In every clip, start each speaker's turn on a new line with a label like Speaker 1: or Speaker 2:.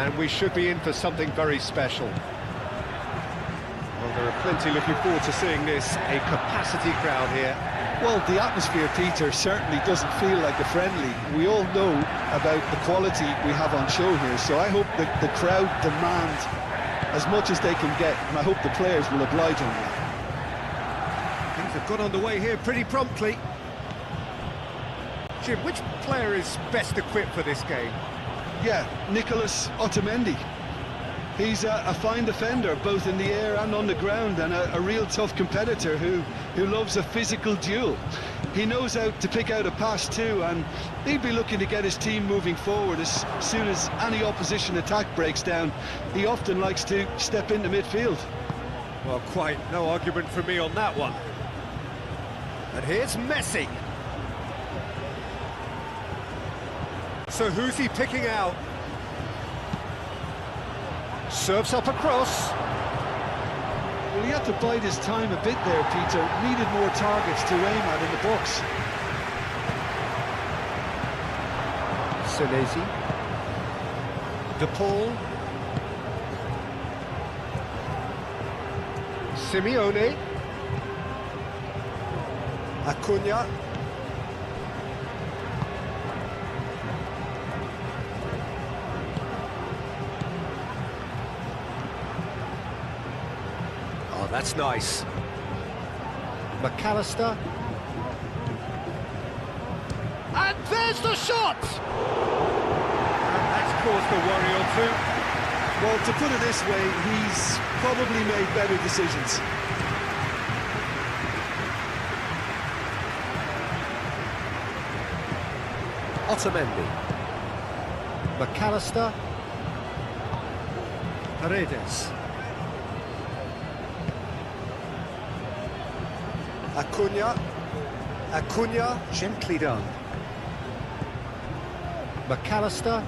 Speaker 1: And we should be in for something very special. Well, there are plenty looking forward to seeing this. A capacity crowd here.
Speaker 2: Well, the atmosphere, Peter, certainly doesn't feel like a friendly. We all know about the quality we have on show here, so I hope that the crowd demand as much as they can get, and I hope the players will oblige on that.
Speaker 1: Things have got underway here pretty promptly. Jim, which player is best equipped for this game?
Speaker 2: Yeah, Nicolas Otamendi. He's a fine defender, both in the air and on the ground, and a real tough competitor who loves a physical duel. He knows how to pick out a pass too, and he'd be looking to get his team moving forward as soon as any opposition attack breaks down. He often likes to step into midfield.
Speaker 1: Well, quite no argument from me on that one. And here's Messi. So who's he picking out? Serves up across.
Speaker 2: Well, he had to bide his time a bit there, Peter. Needed more targets to aim at in the box.
Speaker 1: Senesi. De Paul. Simeone. Acuna. Oh, that's nice. McAllister. And there's the shot! And that's caused a worry or two.
Speaker 2: Well, to put it this way, he's probably made better decisions.
Speaker 1: Otamendi. McAllister. Paredes. Acuna, gently done. McAllister.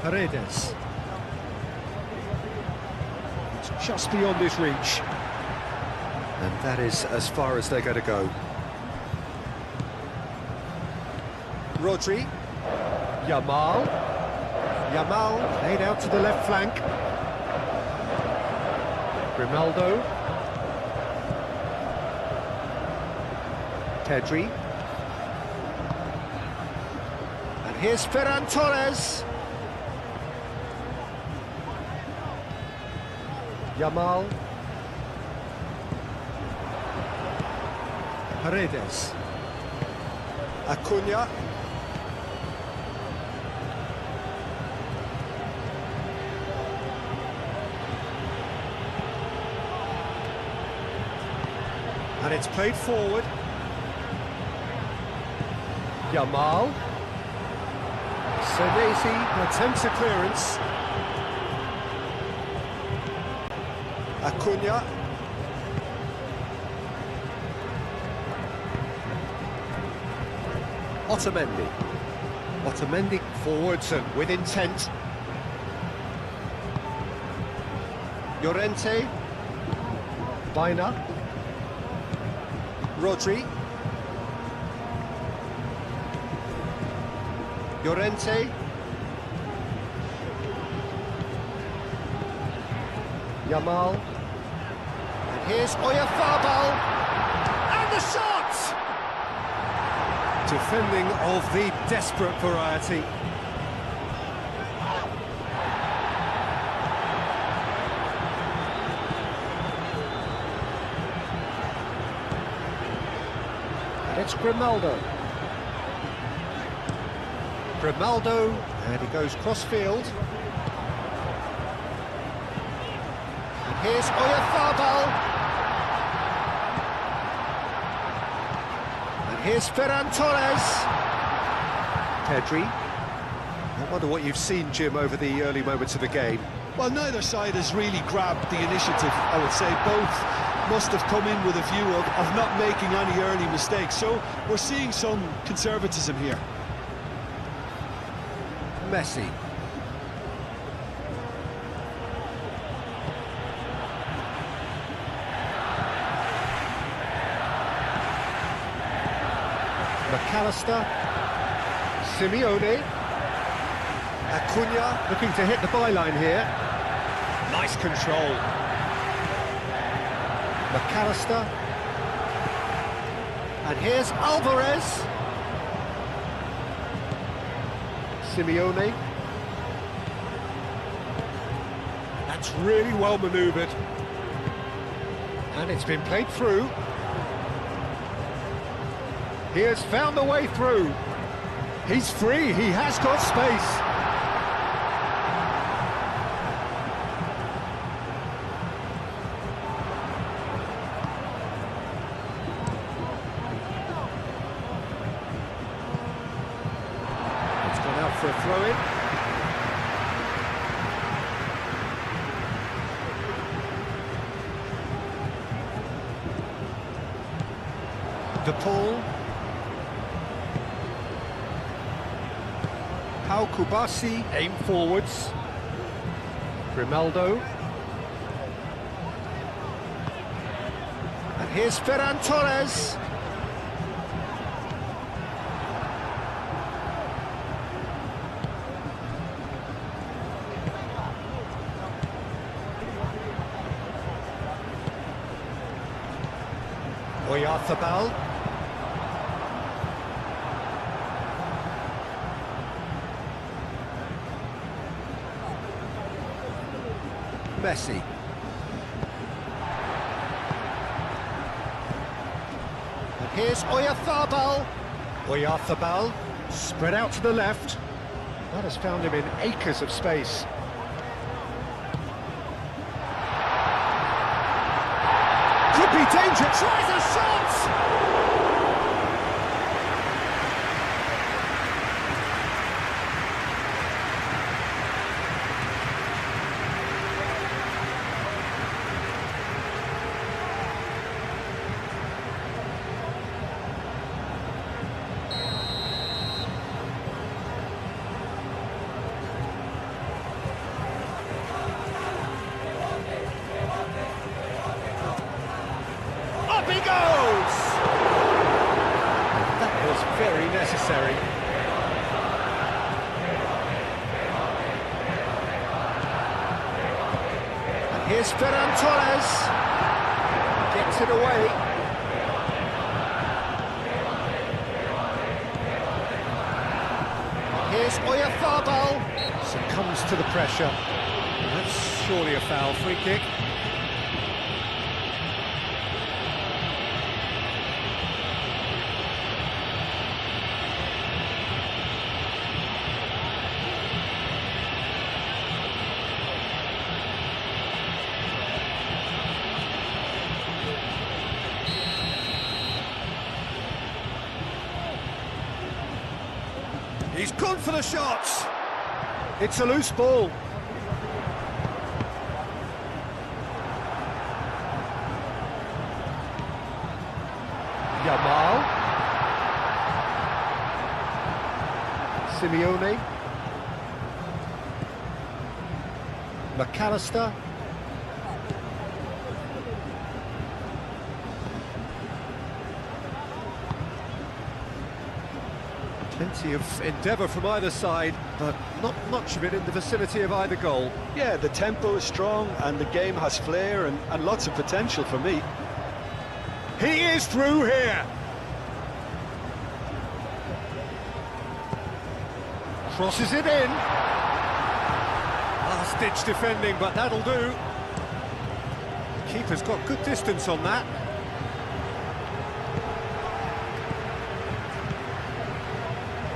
Speaker 1: Paredes. It's just beyond his reach. And that is as far as they're going to go. Rodri. Yamal. Yamal laid out to the left flank. Grimaldo. Pedri. And here's Ferran Torres. Yamal. Paredes. Acuna. And it's played forward. Yamal. Senesi attempts a clearance. Acuna. Otamendi. Otamendi forwards and with intent. Llorente. Baina. Rodri. Llorente. Yamal. And here's Oyarzabal. And the shot! Defending of the desperate variety. And it's Grimaldo. Grimaldo, and he goes cross-field. And here's Oyarzabal. And here's Ferran Torres. Pedri. I wonder what you've seen, Jim, over the early moments of the game.
Speaker 2: Well, neither side has really grabbed the initiative, I would say. Both must have come in with a view of not making any early mistakes. So we're seeing some conservatism here.
Speaker 1: Messi. McAllister. Simeone. Acuna looking to hit the byline here. Nice control. McAllister. And here's Alvarez. Simeone. That's really well manoeuvred. And it's been played through. He has found the way through. He's free, he has got space. It's gone out for a throw-in. DePaul. Pau Kubasi, aim forwards. Grimaldo. And here's Ferran Torres. Oyarzabal. Messi. And here's Oyarzabal. Oyarzabal spread out to the left. That has found him in acres of space. Could be danger. Tries a shot. Up he goes! That was very necessary. And here's Ferran Torres. Gets it away. Here's Oyarzabal. Succumbs to the pressure. That's surely a foul. Free kick. He's gone for the shots. It's a loose ball. Yamal. Simeone. McAllister. Plenty of endeavour from either side, but not much of it in the vicinity of either goal.
Speaker 2: Yeah, the tempo is strong and the game has flair and lots of potential for me.
Speaker 1: He is through here. Crosses it in. Last-ditch defending, but that'll do. The keeper's got good distance on that.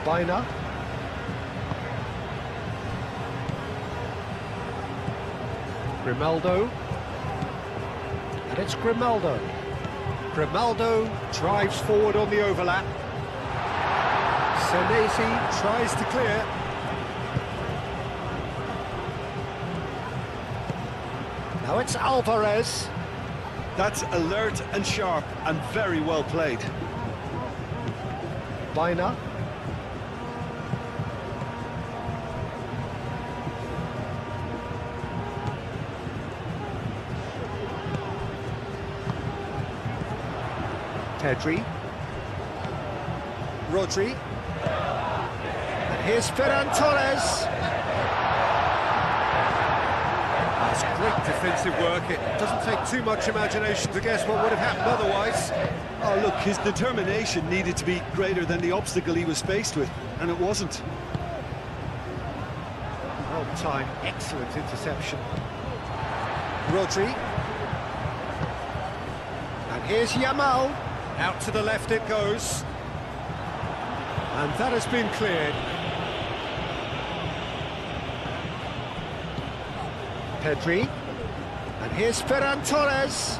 Speaker 1: Bina. Grimaldo. And it's Grimaldo. Grimaldo drives forward on the overlap. Senesi tries to clear. Now it's Alvarez.
Speaker 2: That's alert and sharp and very well played.
Speaker 1: Bina. Pedri. Rodri. And here's Ferran Torres. Great defensive work. It doesn't take too much imagination to guess what would have happened otherwise.
Speaker 2: Oh, look, his determination needed to be greater than the obstacle he was faced with, and it wasn't.
Speaker 1: Well timed, excellent interception. Rodri. And here's Yamal. Out to the left it goes. And that has been cleared. Pedri. And here's Ferran Torres.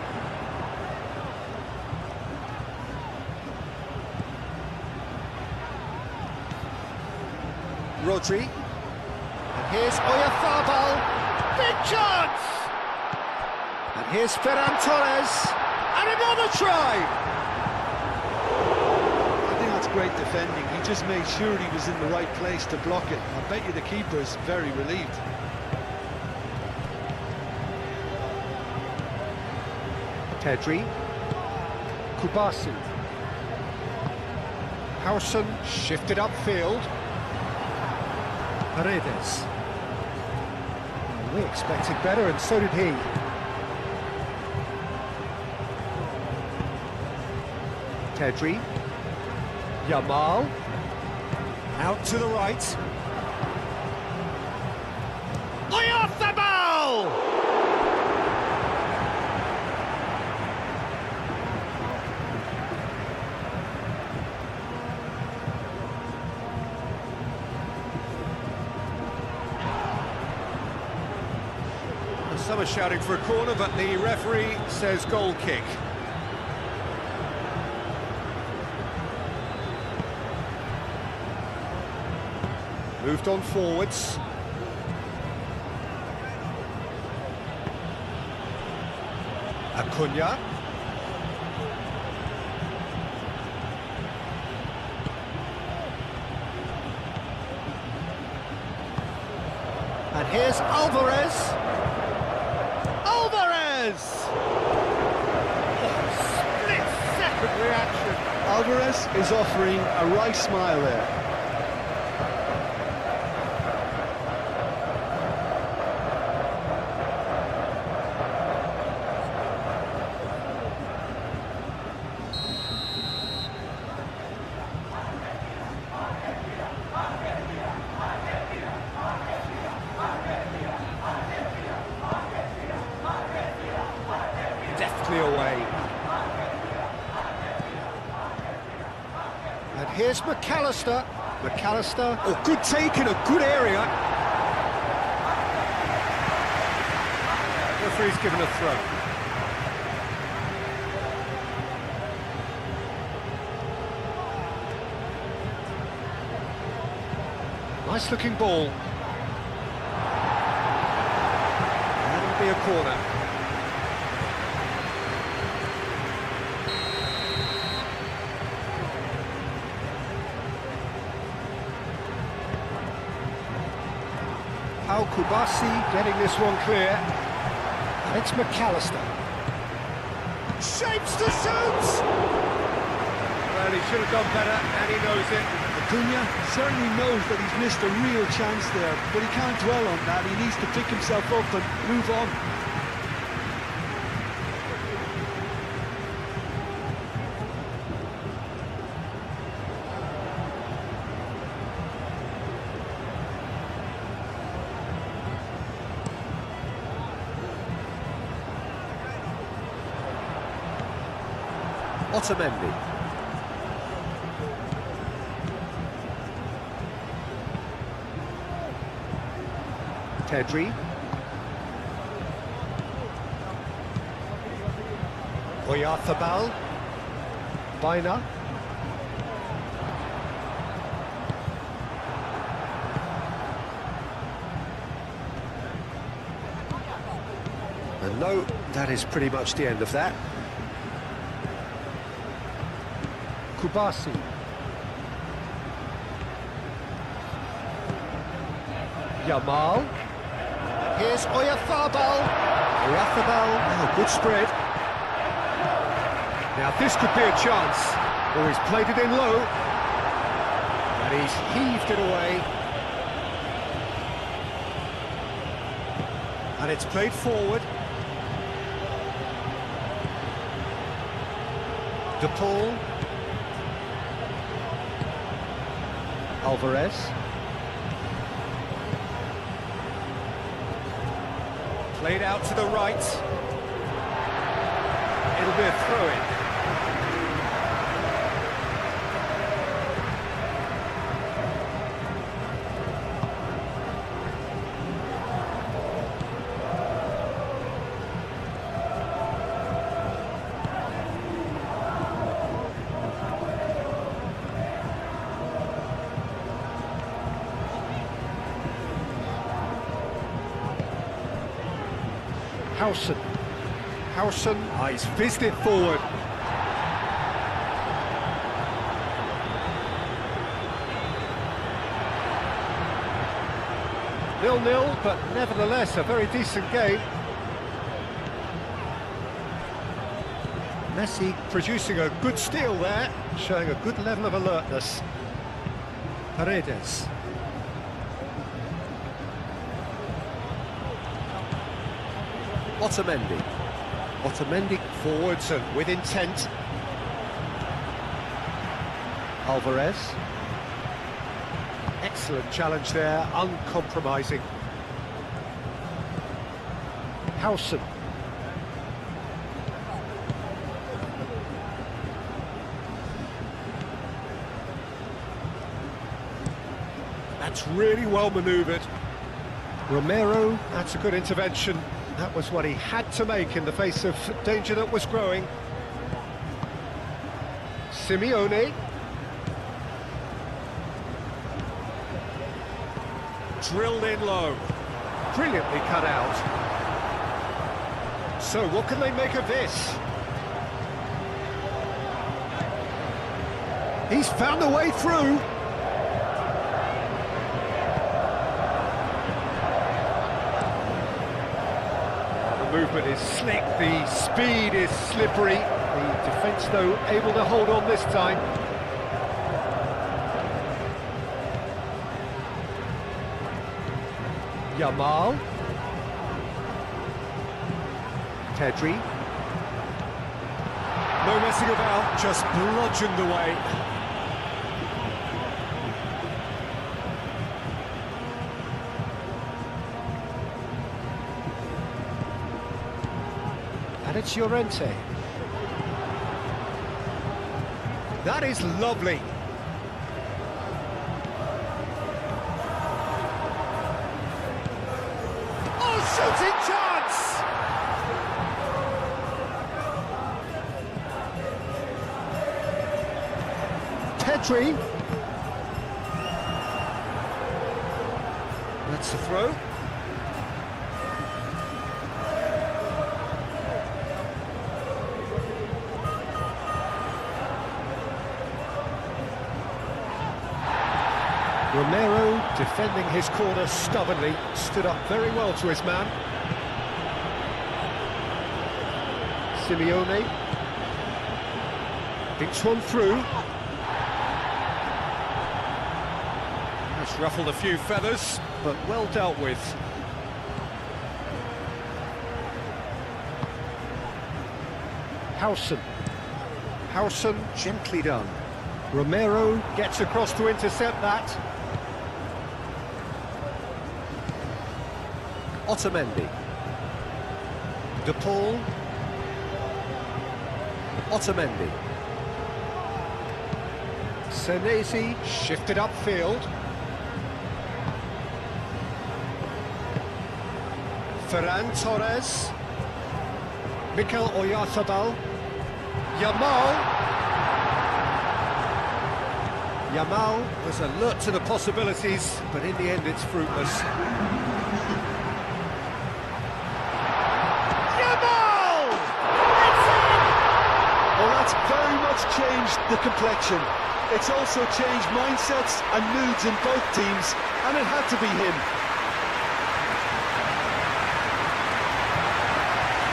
Speaker 1: Rodri. And here's Oyarzabal. Big chance! And here's Ferran Torres. And another try!
Speaker 2: I think that's great defending. He just made sure he was in the right place to block it. I bet you the keeper's very relieved.
Speaker 1: Pedri. Kubasi. Howson shifted upfield. Paredes. Well, we expected better, and so did he. Pedri. Yamal. Out to the right. Oyarzabal! Some are shouting for a corner, but the referee says goal kick. Moved on forwards. Acuna. And here's Alvarez. Split-second reaction.
Speaker 2: Alvarez is offering a right smile there.
Speaker 1: Deftly away. And here's McAllister. McAllister. Oh, good take in a good area. Referee's given a throw. Nice looking ball. That'll be a corner. Kubasi getting this one clear. And it's McAllister. Shapes to shoot! Well, he should have done better, and he knows it.
Speaker 2: Acuna certainly knows that he's missed a real chance there, but he can't dwell on that. He needs to pick himself up and move on.
Speaker 1: Otamendi. Pedri. Oyarzabal. Baina. And no, that is pretty much the end of that. Kubasi. Yamal. Here's Oyarzabal. Oyarzabal. Oh, good spread. Now this could be a chance. Oh, he's played it in low. And he's heaved it away. And it's played forward. De Paul. Alvarez. Played out to the right. It'll be a throw-in. Howson, he's fizzed it forward. Nil-nil, but nevertheless a very decent game. Messi producing a good steal there, showing a good level of alertness. Paredes. Otamendi forwards and with intent. Alvarez. Excellent challenge there, uncompromising. Howson. That's really well manoeuvred. Romero, that's a good intervention. That was what he had to make in the face of danger that was growing. Simeone. Drilled in low. Brilliantly cut out. So what can they make of this? He's found a way through. Movement is slick, the speed is slippery, the defence though able to hold on this time. Yamal. Pedri. No messing about, just bludgeoned away. And it's Llorente. That is lovely. Oh, shooting chance! Pedri. That's the throw. Romero, defending his corner stubbornly, stood up very well to his man. Simeone. Thinks one through. Has ruffled a few feathers, but well dealt with. Howson, gently done. Romero gets across to intercept that. Otamendi. De Paul. Otamendi. Senesi shifted upfield. Ferran Torres. Mikel Oyarzabal. Yamal was alert to the possibilities, but in the end it's fruitless. Yamal! It's in!
Speaker 2: Well, that's very much changed the complexion. It's also changed mindsets and moods in both teams, and it had to be him.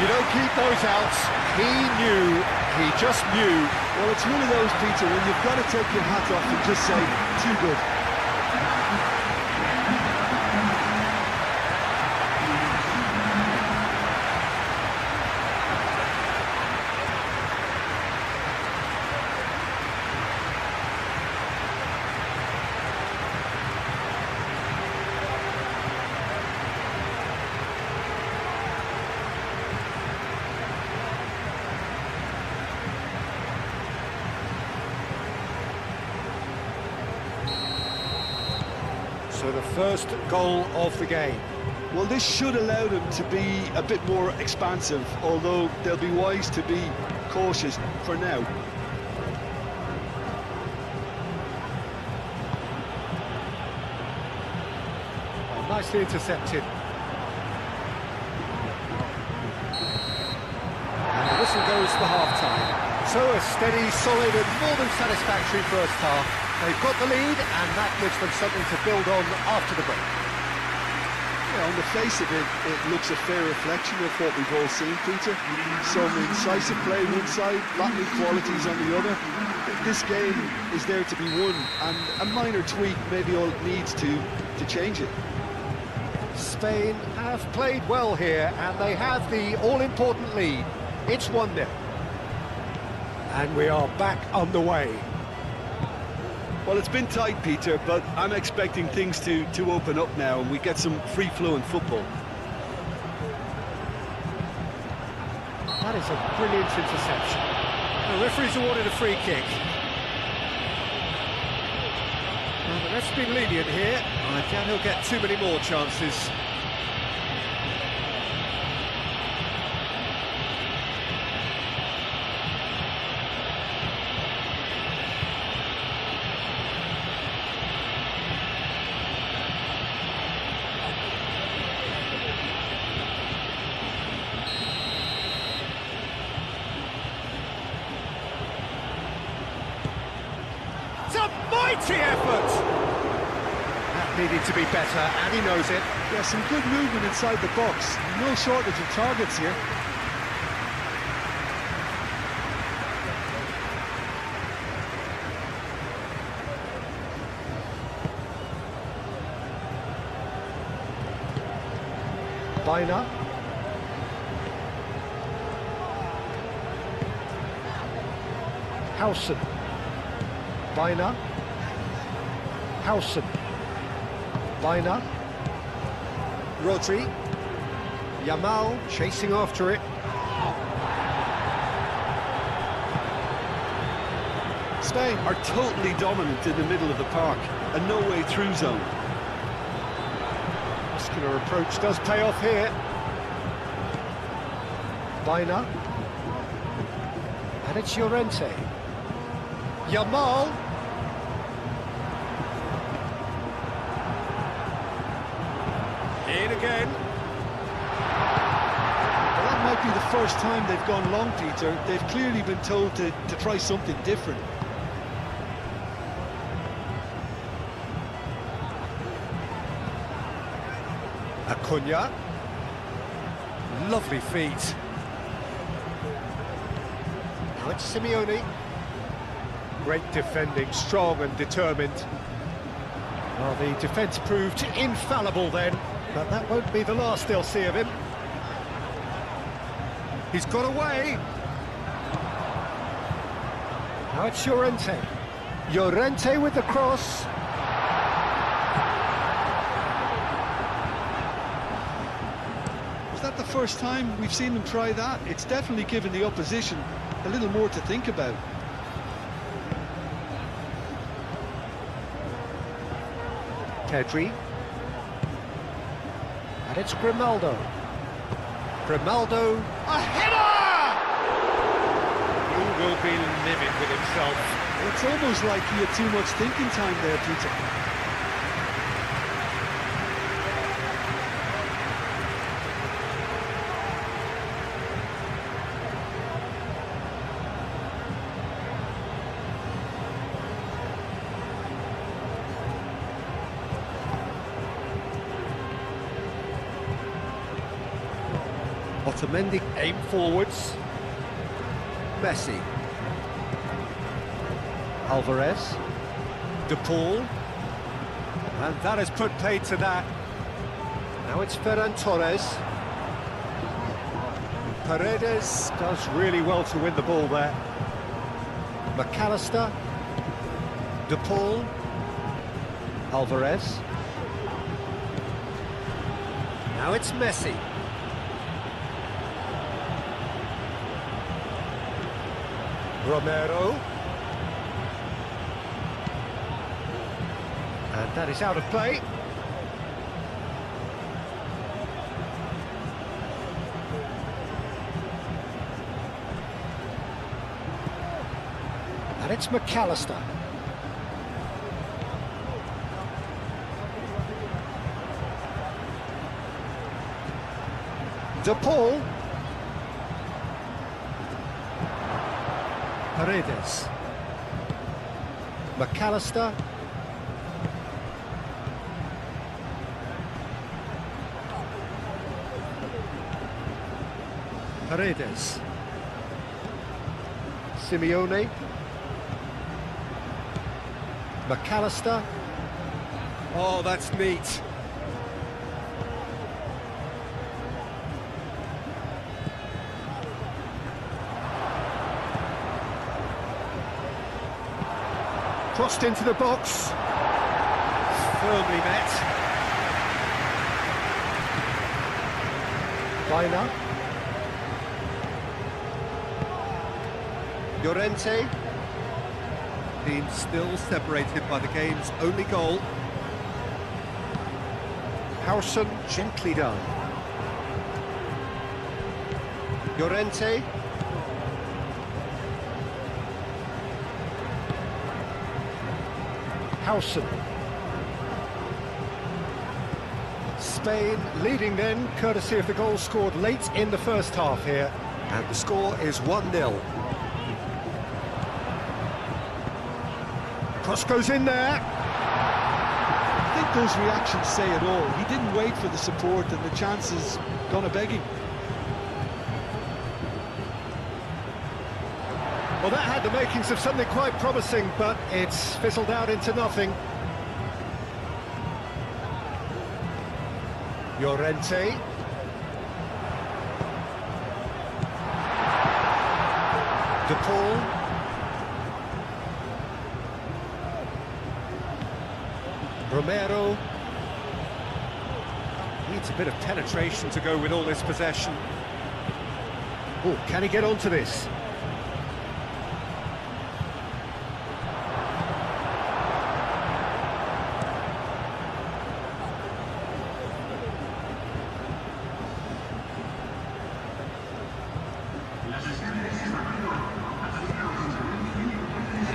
Speaker 1: You don't keep those outs. He knew. He just knew.
Speaker 2: Well, it's one of those, Peter, when you've got to take your hat off and just say, too good.
Speaker 1: So the first goal of the game.
Speaker 2: Well, this should allow them to be a bit more expansive, although they'll be wise to be cautious for now.
Speaker 1: Oh, nicely intercepted. And the whistle goes for half-time. So a steady, solid and more than satisfactory first half. They've got the lead and that gives them something to build on after the break.
Speaker 2: Yeah, on the face of it, it looks a fair reflection of what we've all seen, Peter. Some incisive play one side, battling qualities on the other. This game is there to be won, and a minor tweak maybe all it needs to change it.
Speaker 1: Spain have played well here, and they have the all-important lead. It's 1-0. And we are back underway.
Speaker 2: Well, it's been tight, Peter, but I'm expecting things to open up now and we get some free-flowing football.
Speaker 1: That is a brilliant interception. The referee's awarded a free kick. Well, the ref's been lenient here. I doubt he'll get too many more chances. Mighty effort! That needed to be better, and he knows it.
Speaker 2: Yeah, some good movement inside the box. No shortage of targets here.
Speaker 1: Bina. Howson. Bina. Howson. Bina. Rodri. Yamal chasing after it.
Speaker 2: Spain are totally dominant in the middle of the park, a no-way through zone.
Speaker 1: Muscular approach does pay off here. Bina. And it's Llorente. Yamal. In again.
Speaker 2: Well, that might be the first time they've gone long, Peter. They've clearly been told to try something different.
Speaker 1: Acuna. Lovely feet. Now it's Simeone. Great defending, strong and determined. Well, the defence proved infallible then, but that won't be the last they'll see of him. He's got away. Now it's Llorente. Llorente with the cross.
Speaker 2: Was that the first time we've seen them try that? It's definitely given the opposition a little more to think about.
Speaker 1: Pedri. And it's Grimaldo. Grimaldo. A header! He will be livid with himself.
Speaker 2: It's almost like he had too much thinking time there, Peter.
Speaker 1: Otamendi aim forwards. Messi. Alvarez. De Paul. And that has put paid to that. Now it's Ferran Torres. Paredes does really well to win the ball there. McAllister. De Paul. Alvarez. Now it's Messi. Romero. And that is out of play. And it's McAllister. De Paul. Paredes. McAllister. Paredes. Simeone. McAllister. Oh, that's neat. Crossed into the box. Firmly met. Baina. Llorente.
Speaker 3: Team still separated by the game's only goal.
Speaker 1: Howson, gently done. Llorente. Howson. Spain leading then, courtesy of the goal scored late in the first half here. And the score is 1-0. Cross goes in there.
Speaker 2: I think those reactions say it all. He didn't wait for the support and the chances gone a-begging.
Speaker 1: Well, that had the makings of something quite promising, but it's fizzled out into nothing. Llorente. De Paul. Romero. Needs a bit of penetration to go with all this possession. Oh, can he get onto this?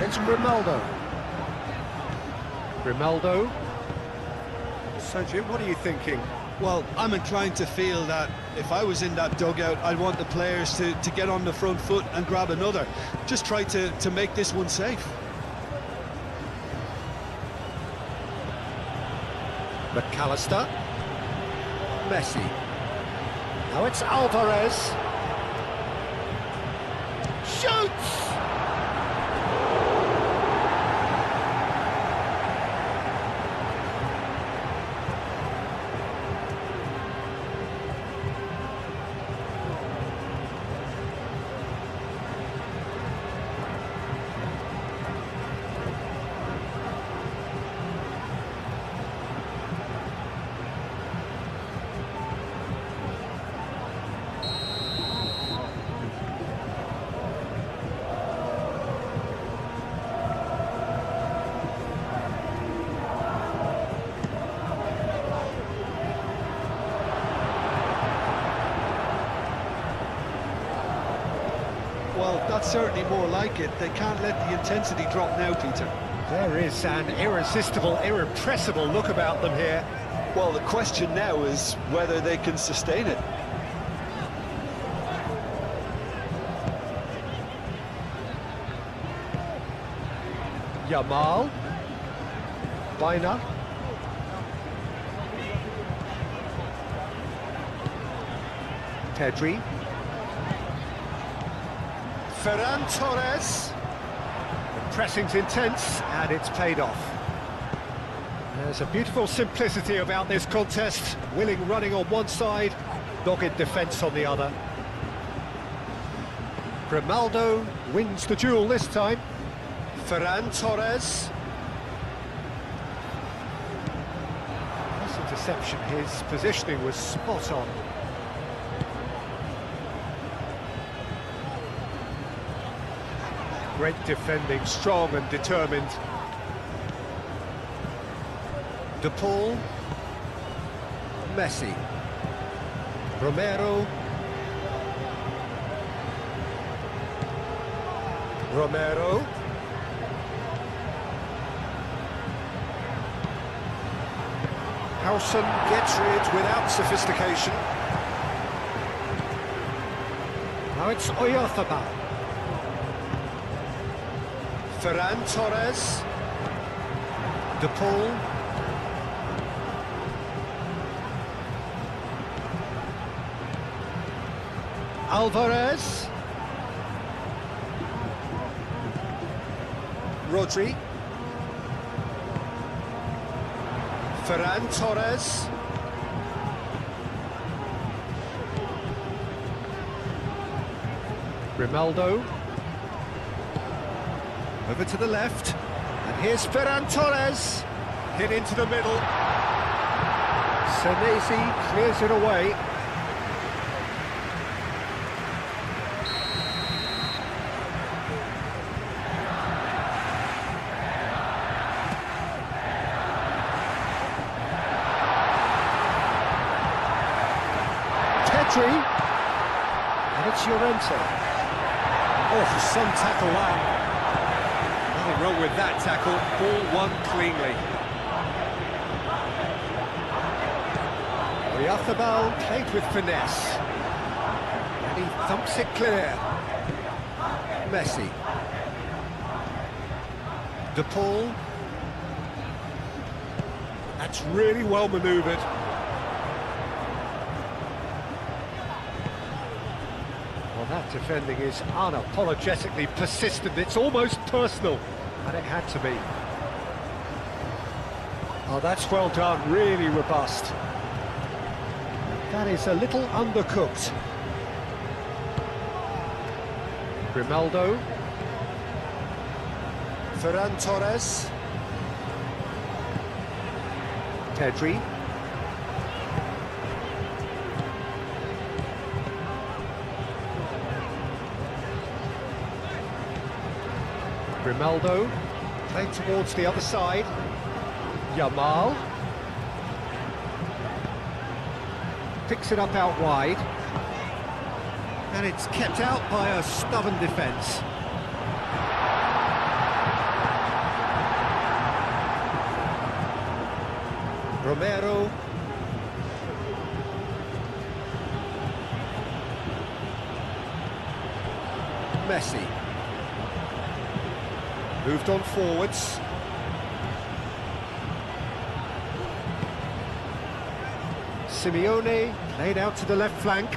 Speaker 1: It's Grimaldo. Grimaldo. So, Jim, what are you thinking?
Speaker 2: Well, I'm inclined to feel that if I was in that dugout, I'd want the players to get on the front foot and grab another. Just try to make this one safe.
Speaker 1: McAllister. Messi. Now it's Alvarez. Shoots!
Speaker 2: Well, that's certainly more like it. They can't let the intensity drop now, Peter.
Speaker 1: There is an irresistible, irrepressible look about them here.
Speaker 2: Well, the question now is whether they can sustain it.
Speaker 1: Yamal. Baina. Pedri. Ferran Torres. The pressing's intense, and it's paid off. There's a beautiful simplicity about this contest. Willing running on one side, dogged defence on the other. Grimaldo wins the duel this time. Ferran Torres. This interception, his positioning was spot on. Great defending, strong and determined. De Paul. Messi. Romero. Romero. Howson gets rid without sophistication. Now it's Oyarzabal. Ferran Torres. De Paul. Alvarez. Rodri. Ferran Torres. Grimaldo. Over to the left. And here's Ferran Torres. Hit into the middle. Senesi clears it away. And it's Llorente. Oh, some tackle that. Nothing wrong with that tackle. Ball won cleanly. Oyarzabal played with finesse. And he thumps it clear. Messi. De Paul. That's really well manoeuvred. That defending is unapologetically persistent. It's almost personal, and it had to be. Oh, that's well done, really robust. That is a little undercooked. Grimaldo. Ferran Torres. Pedri. Grimaldo, played towards the other side. Yamal. Picks it up out wide. And it's kept out by a stubborn defence. Romero. Messi. Moved on forwards. Simeone played out to the left flank.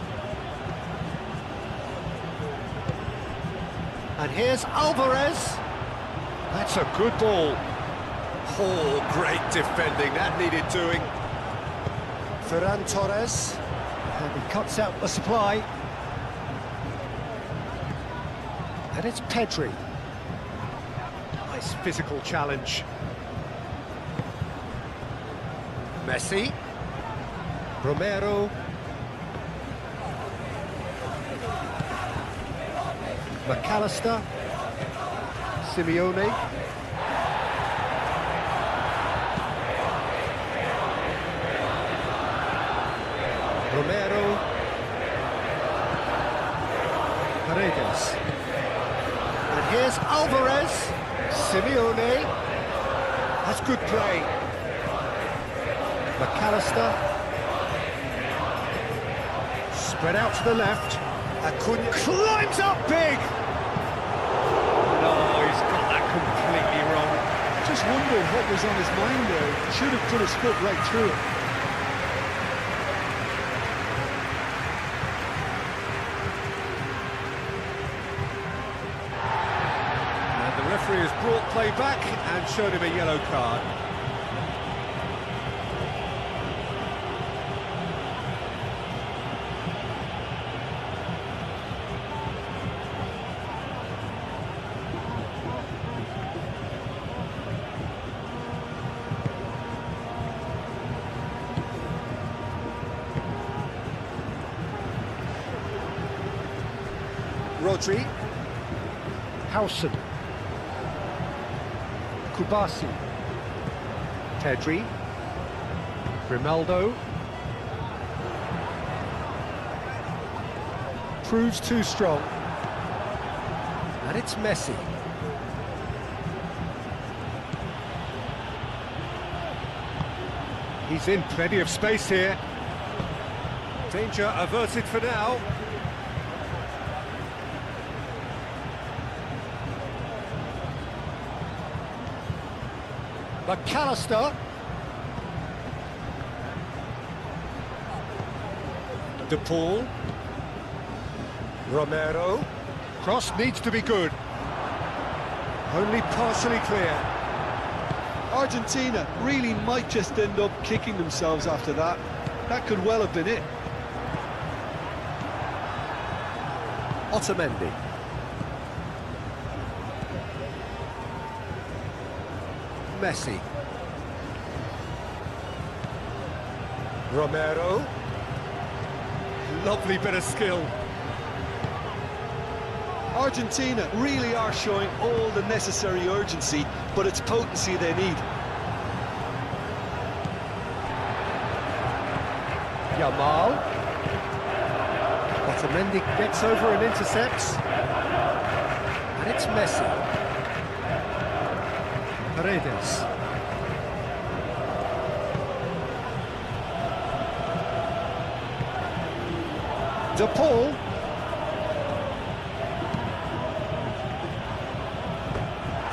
Speaker 1: And here's Alvarez. That's a good ball. Oh, great defending. That needed doing. Ferran Torres. And he cuts out the supply. And it's Pedri. Nice physical challenge. Messi. Romero. McAllister. Simeone. Romero. Paredes. And here's Alvarez. Simeone. That's good play. McAllister. Spread out to the left. Acuna climbs up big! No, he's got that completely wrong.
Speaker 2: Just wondered what was on his mind there. Should have put his foot right through it.
Speaker 1: And the referee has brought play back and showed him a yellow card. Rodri. Howson. Kubasi. Pedri. Grimaldo. Proves too strong. And it's Messi. He's in plenty of space here. Danger averted for now. McAllister. De Paul. Romero. Cross needs to be good. Only partially clear.
Speaker 2: Argentina really might just end up kicking themselves after that. That could well have been it.
Speaker 1: Otamendi. Messi. Romero. Lovely bit of skill.
Speaker 2: Argentina really are showing all the necessary urgency, but it's potency they need.
Speaker 1: Yamal. Otamendi gets over and intercepts. And it's Messi. Paredes. De Paul.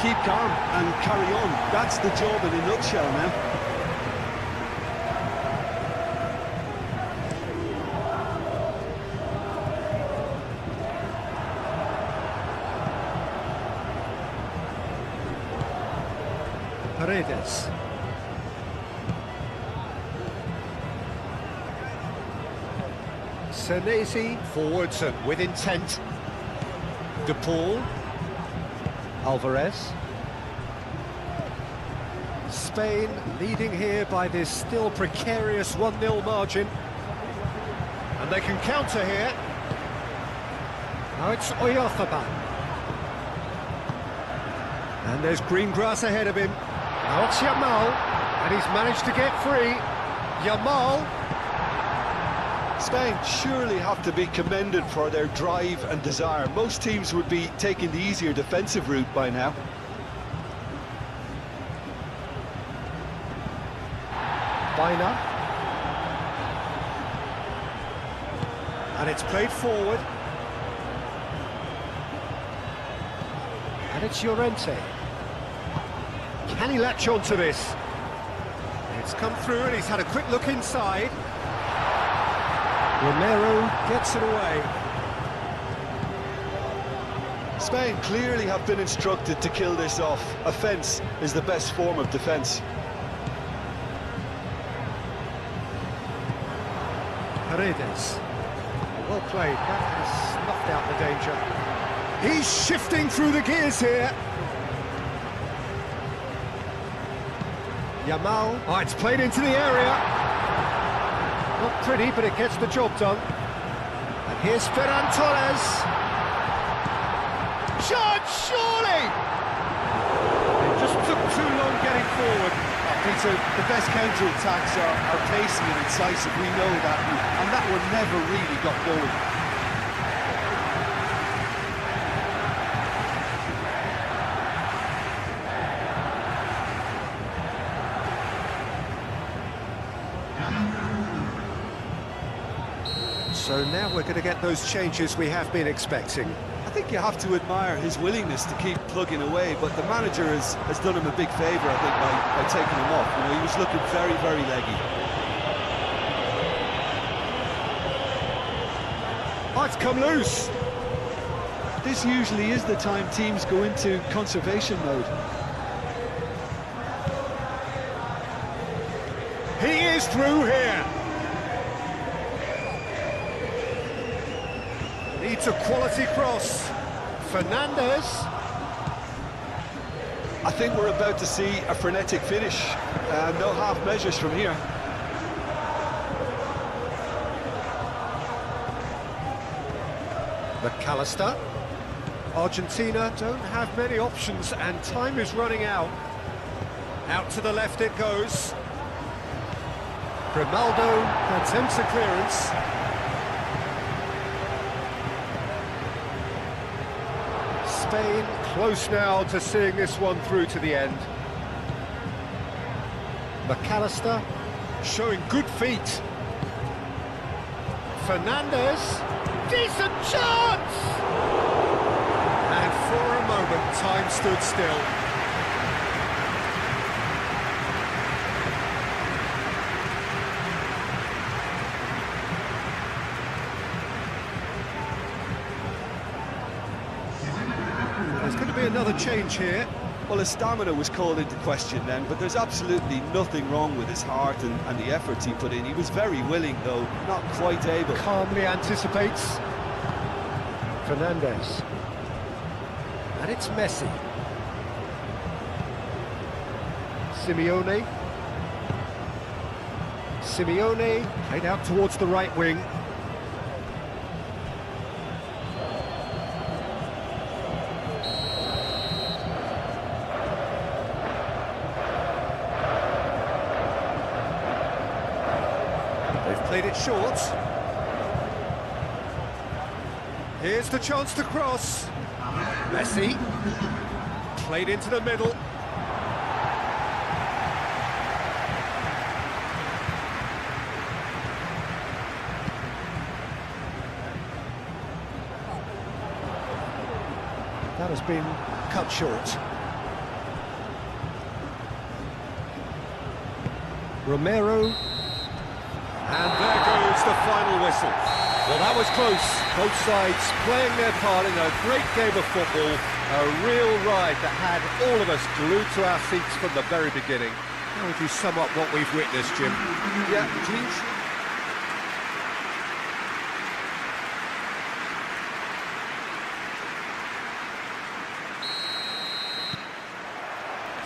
Speaker 2: Keep calm and carry on. That's the job in a nutshell now.
Speaker 1: Paredes. Senesi forwards and with intent. De Paul. Alvarez. Spain leading here by this still precarious 1-0 margin. And they can counter here. Now it's Oyarzabal. And there's green grass ahead of him. Now it's Yamal. And he's managed to get free. Yamal.
Speaker 2: Spain surely have to be commended for their drive and desire. Most teams would be taking the easier defensive route by now.
Speaker 1: Baina. And it's played forward. And it's Llorente. Can he latch on to this? It's come through and he's had a quick look inside. Romero gets it away.
Speaker 2: Spain clearly have been instructed to kill this off. Offence is the best form of defence.
Speaker 1: Paredes. Well played, that has snuffed out the danger. He's shifting through the gears here. Yamal. Oh, it's played into the area. Not pretty, but it gets the job done. And here's Ferran Torres. Shot, surely! It just took too long getting forward.
Speaker 2: Peter, the best counter-attacks are pacey and incisive, we know that, and that one never really got going.
Speaker 1: So now we're going to get those changes we have been expecting.
Speaker 2: I think you have to admire his willingness to keep plugging away, but the manager has done him a big favour, I think, by taking him off. You know, he was looking very, very leggy.
Speaker 1: Oh, it's come loose.
Speaker 2: This usually is the time teams go into conservation mode.
Speaker 1: He is through here. Needs a quality cross. Fernandez.
Speaker 2: I think we're about to see a frenetic finish. No half measures from here.
Speaker 1: McAllister. Argentina don't have many options and time is running out. Out to the left it goes. Grimaldo attempts a clearance. Spain close now to seeing this one through to the end. McAllister. showing good feet. Fernandez, decent chance! And for a moment, time stood still. There's going to be another change here.
Speaker 2: Well, his stamina was called into question then, but there's absolutely nothing wrong with his heart and the efforts he put in. He was very willing, though, not quite able.
Speaker 1: Calmly anticipates. Fernandez. And it's Messi. Simeone. Simeone played out towards the right wing. They've played it short. Here's the chance to cross. Messi. Played into the middle. That has been cut short. Romero. And there goes the final whistle. Well, that was close. Both sides playing their part in a great game of football. A real ride that had all of us glued to our seats from the very beginning. How would you sum up what we've witnessed, Jim?
Speaker 2: Yeah, please.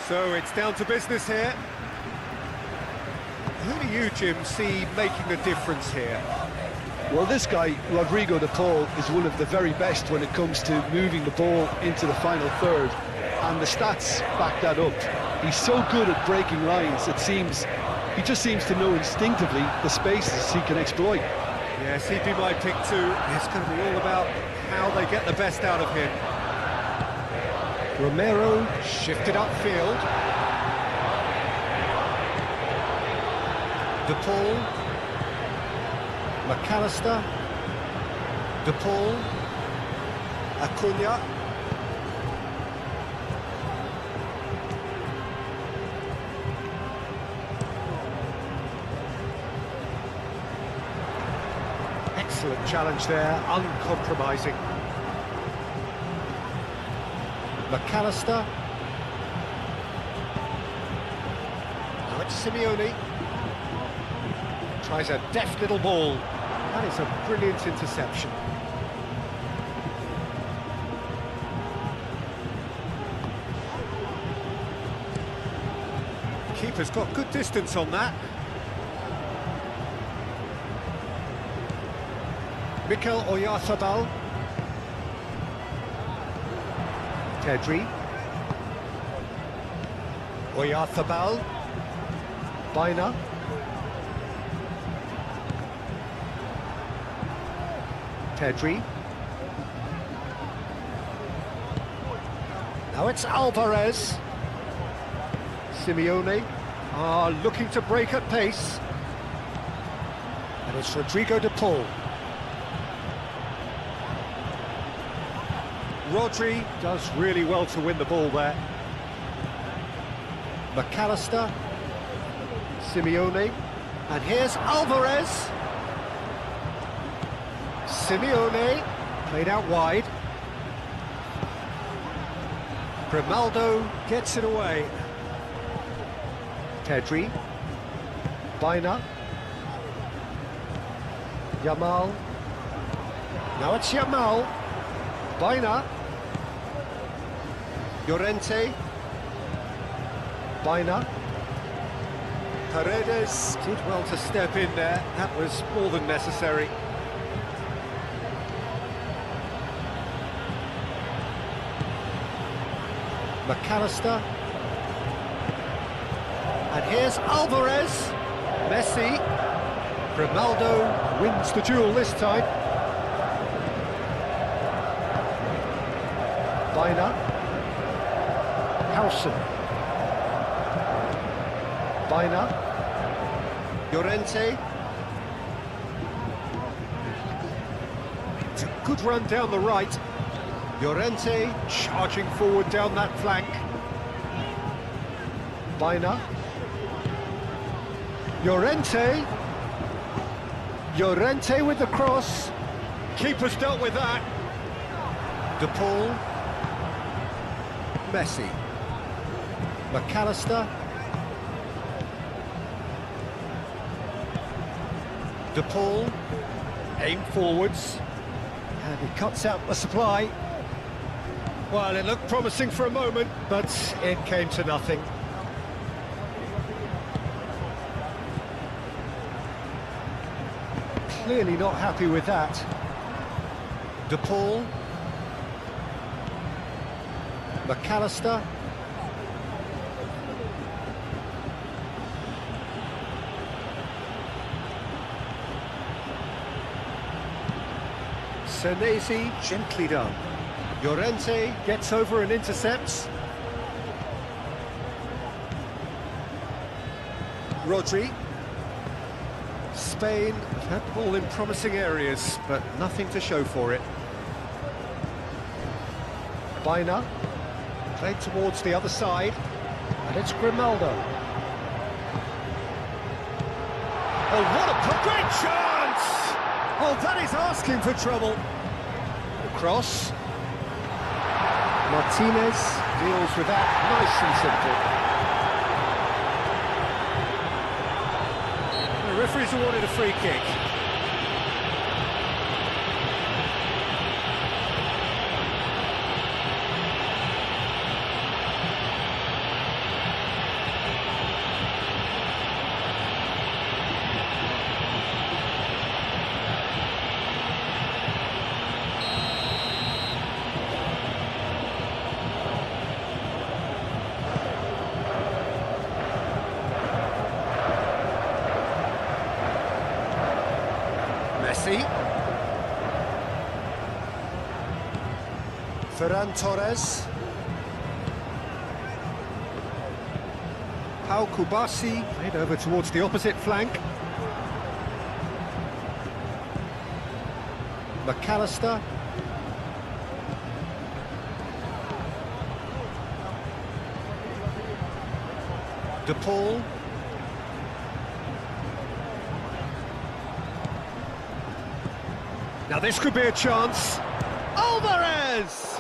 Speaker 1: So it's down to business here. Who do you, Jim, see making the difference here?
Speaker 2: Well, this guy, Rodrigo de Paul, is one of the very best when it comes to moving the ball into the final third, and the stats back that up. He's so good at breaking lines, it seems. He just seems to know instinctively the spaces he can exploit.
Speaker 1: Yes, he'd be my pick too. It's going to be all about how they get the best out of him. Romero shifted upfield. De Paul. McAllister. De Paul. Acuna. Excellent challenge there, uncompromising. McAllister. Now it's Simeone. Tries a deft little ball. That is a brilliant interception. Keeper's got good distance on that. Mikel Oyarzabal. Pedri. Oyarzabal. Baina. Pedri. Now it's Alvarez. Simeone looking to break at pace. And it's Rodrigo de Paul. Rodri does really well to win the ball there. McAllister. Simeone. And here's Alvarez. Simeone, played out wide. Grimaldo gets it away. Pedri. Baina. Yamal. Now it's Yamal. Baina. Llorente. Baina. Paredes did well to step in there. That was more than necessary. McAllister. And here's Alvarez. Messi. Grimaldo wins the duel this time. Baina. Howson. Baina. Llorente. It's a good run down the right. Llorente charging forward down that flank. Baina. Llorente. Llorente with the cross. Keeper's dealt with that. De Paul. Messi. McAllister. De Paul. Aim forwards. And he cuts out the supply. Well, it looked promising for a moment, but it came to nothing. Clearly not happy with that. De Paul. McAllister. Senesi, gently done. Llorente gets over and intercepts. Rodri. Spain have had the ball in promising areas, but nothing to show for it. Baina. Played towards the other side. And it's Grimaldo. Oh, what a great chance! Oh, that is asking for trouble. The cross. Martinez deals with that nice and simple. The referee's awarded a free kick. Messi. Ferran Torres. Pau Kubasi played over towards the opposite flank. McAllister. De Paul. Now this could be a chance. Alvarez!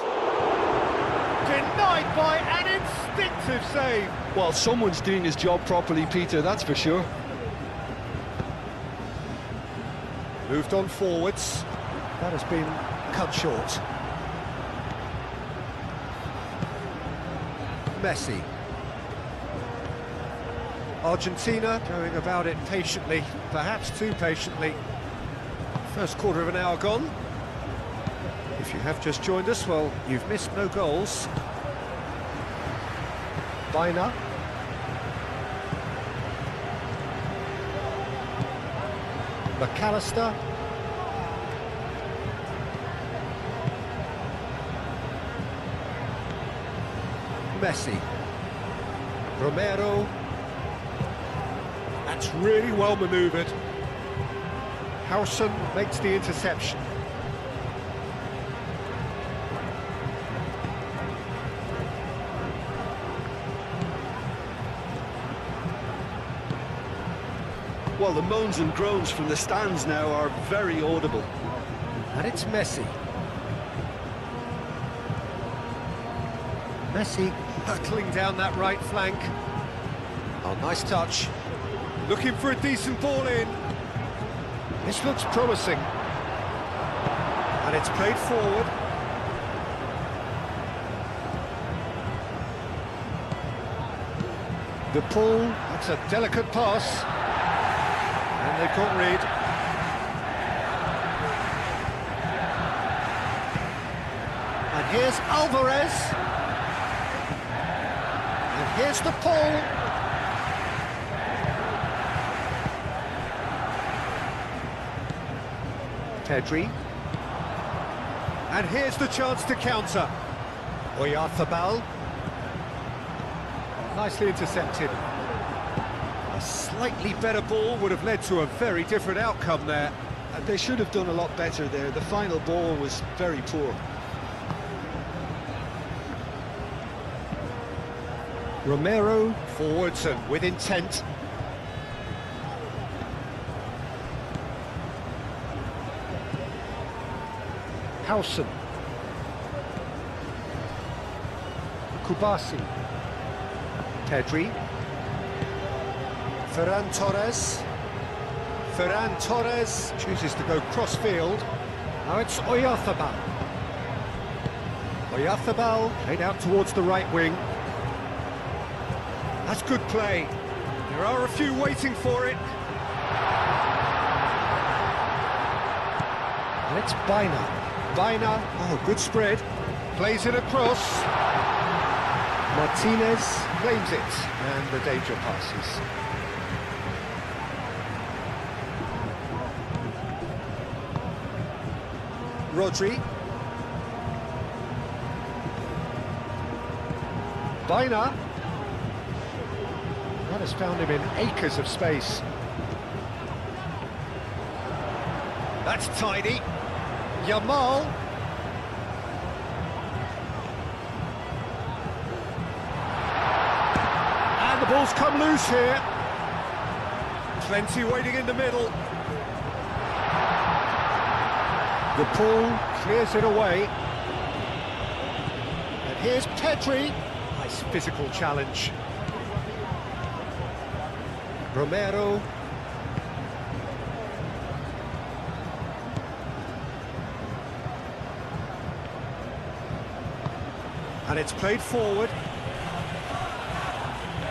Speaker 1: Denied by an instinctive save.
Speaker 2: Well, someone's doing his job properly, Peter, that's for sure.
Speaker 1: Moved on forwards. That has been cut short. Messi. Argentina going about it patiently, perhaps too patiently. First quarter of an hour gone. If you have just joined us, well, you've missed no goals. Baina. McAllister. Messi. Romero. That's really well manoeuvred. Howson makes the interception.
Speaker 2: Well, the moans and groans from the stands now are very audible.
Speaker 1: And it's Messi. Messi hurtling down that right flank. Oh, nice touch. Looking for a decent ball in. This looks promising. And it's played forward. De Paul, that's a delicate pass. And they've got rid. And here's Alvarez. And here's De Paul. Pedri. And here's the chance to counter. Oyarzabal. Nicely intercepted. A slightly better ball would have led to a very different outcome there.
Speaker 2: They should have done a lot better there. The final ball was very poor.
Speaker 1: Romero forwards and with intent. Howson. Kubasi. Pedri. Ferran Torres. Ferran Torres chooses to go cross-field. Now it's Oyarzabal. Oyarzabal played out towards the right wing. That's good play. There are a few waiting for it. And it's Baina. Baina, oh, good spread. Plays it across. Martinez claims it, and the danger passes. Rodri. Baina. That has found him in acres of space. That's tidy. Yamal. And the ball's come loose here. Plenty waiting in the middle. The ball clears it away. And here's Pedri. Nice physical challenge. Romero. And it's played forward.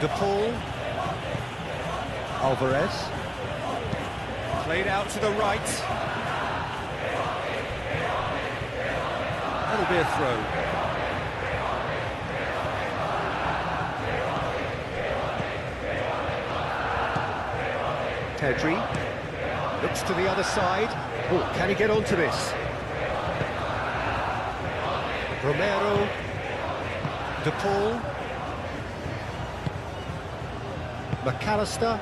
Speaker 1: De Paul. Alvarez. Played out to the right. That'll be a throw. Pedri looks to the other side. Oh, can he get onto this? Romero. De Paul. McAllister.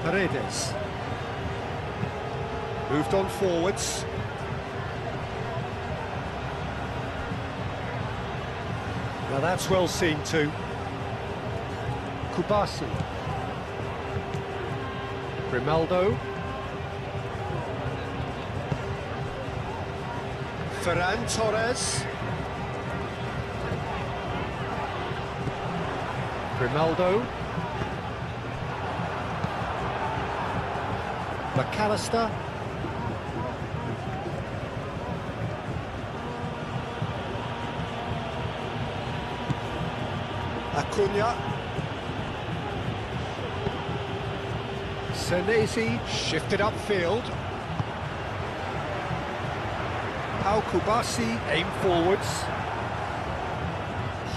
Speaker 1: Paredes. Moved on forwards. Now that's well seen too. Kubasi. Grimaldo. Ferran Torres. Grimaldo. McAllister. Acuna. Senesi shifted upfield. Pau Kubasi aimed forwards.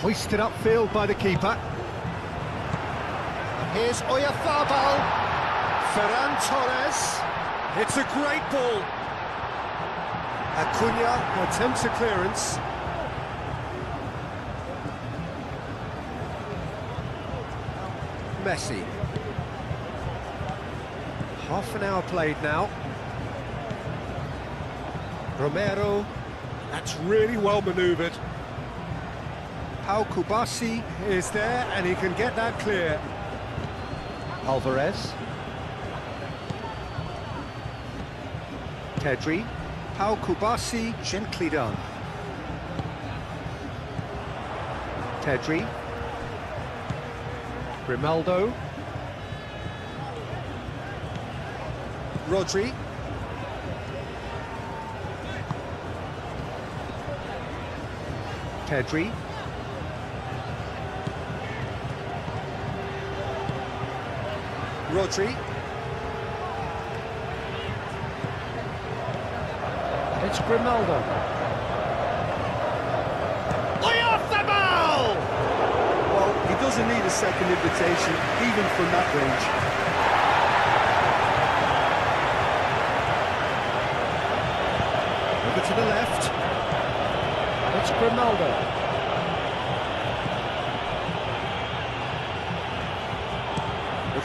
Speaker 1: Hoisted upfield by the keeper. And here's Oyarzabal. Ferran Torres. It's a great ball. Acuna attempts a clearance. Messi. Half an hour played now. Romero. That's really well manoeuvred. Pau Kubasi is there and he can get that clear. Alvarez. Pedri. Pau Kubasi, gently done. Pedri. Grimaldo. Rodri. Pedri. Rodri. It's Grimaldo. Oyarzabal!
Speaker 2: Well, he doesn't need a second invitation, even from that range.
Speaker 1: Over to the left. And it's Grimaldo.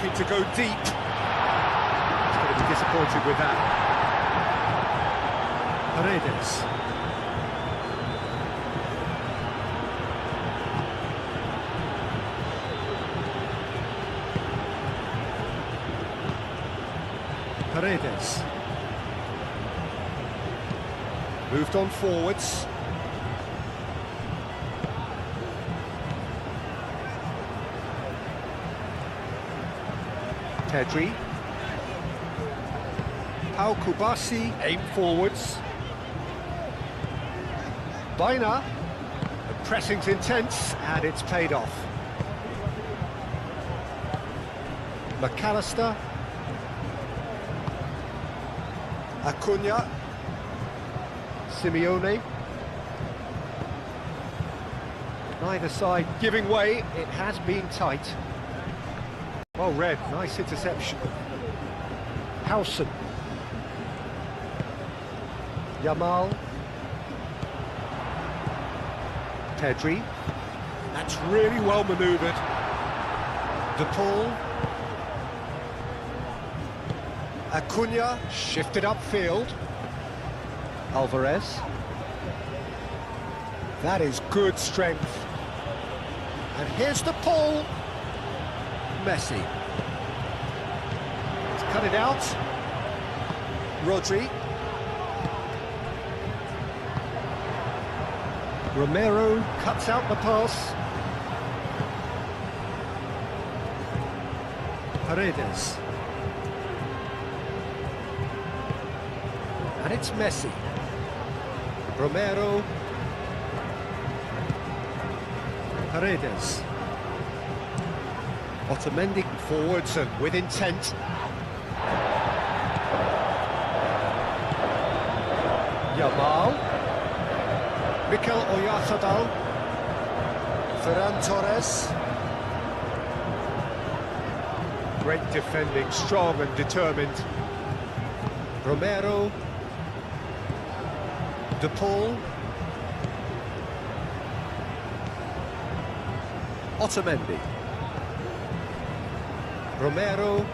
Speaker 1: looking to go deep. He's going to be disappointed with that. Paredes. Paredes. Moved on forwards. Pedri. Pau Kubasi, aim forwards. Baina. The pressing's intense and it's paid off. McAllister. Acuna. Simeone. Neither side giving way, it has been tight. Well read, nice interception. Howson. Yamal. Pedri. That's really well manoeuvred. De Paul. Acuna shifted upfield. Alvarez. That is good strength. And here's De Paul. Messi. He's cut it out. Rodri. Romero cuts out the pass. Paredes. And it's Messi. Romero. Paredes. Otamendi forwards and with intent. Yamal. Mikel Oyarzabal. Ferran Torres. Great defending, strong and determined. Romero. De Paul. Otamendi. Romero.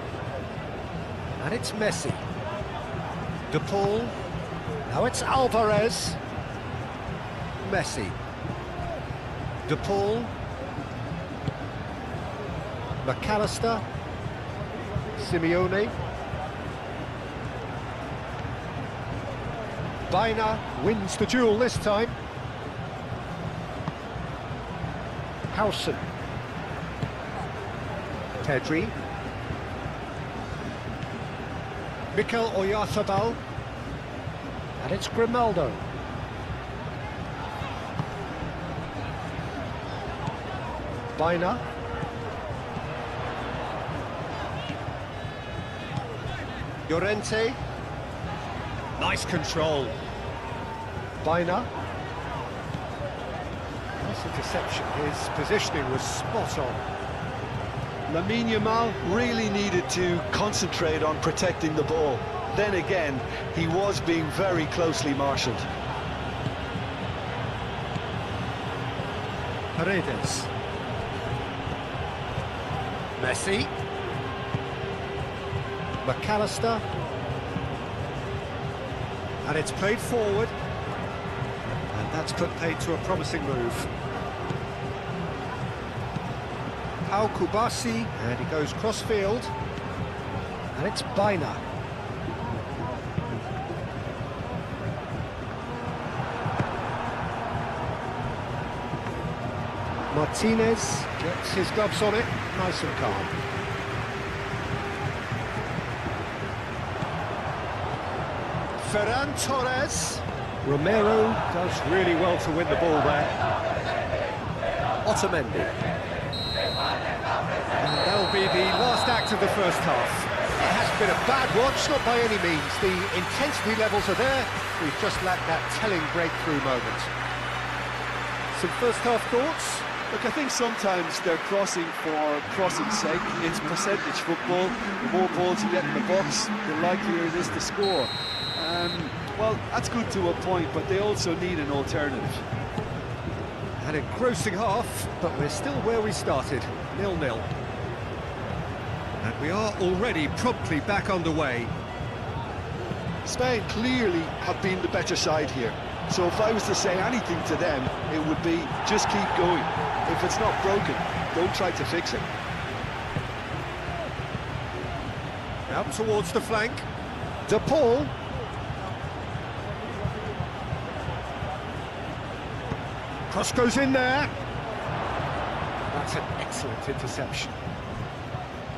Speaker 1: And it's Messi. De Paul. Now it's Alvarez. Messi. De Paul. McAllister. Simeone. Baina wins the duel this time. Howson. Pedri. Mikel Oyarzabal. And it's Grimaldo. Baina. Llorente. Nice control. Baina. Nice interception. His positioning was spot on.
Speaker 2: Lamine Yamal really needed to concentrate on protecting the ball. Then again, he was being very closely marshalled.
Speaker 1: Paredes. Messi. McAllister. And it's played forward. And that's put paid to a promising move. Pau Kubasi, and he goes cross-field. And it's Baina. Martinez gets his gloves on it, nice and calm. Ferran Torres. Romero does really well to win the ball there. Otamendi. And that'll be the last act of the first half. It has been a bad watch, not by any means. The intensity levels are there. We've just lacked that telling breakthrough moment. Some first half thoughts?
Speaker 2: Look, I think sometimes they're crossing for crossing's sake. It's percentage football. The more balls you get in the box, the likelier it is to score. Well, that's good to a point, but they also need an alternative.
Speaker 1: An engrossing half, but we're still where we started, 0-0.
Speaker 3: And we are already promptly back underway.
Speaker 2: Spain clearly have been the better side here. So if I was to say anything to them, it would be just keep going. If it's not broken, don't try to fix it.
Speaker 1: Out towards the flank. De Paul. Cross goes in there. That's an excellent interception.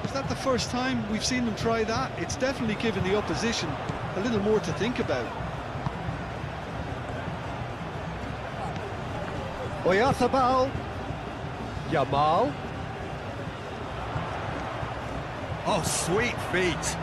Speaker 2: Is that the first time we've seen them try that? It's definitely given the opposition a little more to think about.
Speaker 1: Oyarzabal. Yamal.
Speaker 3: Oh, sweet feet.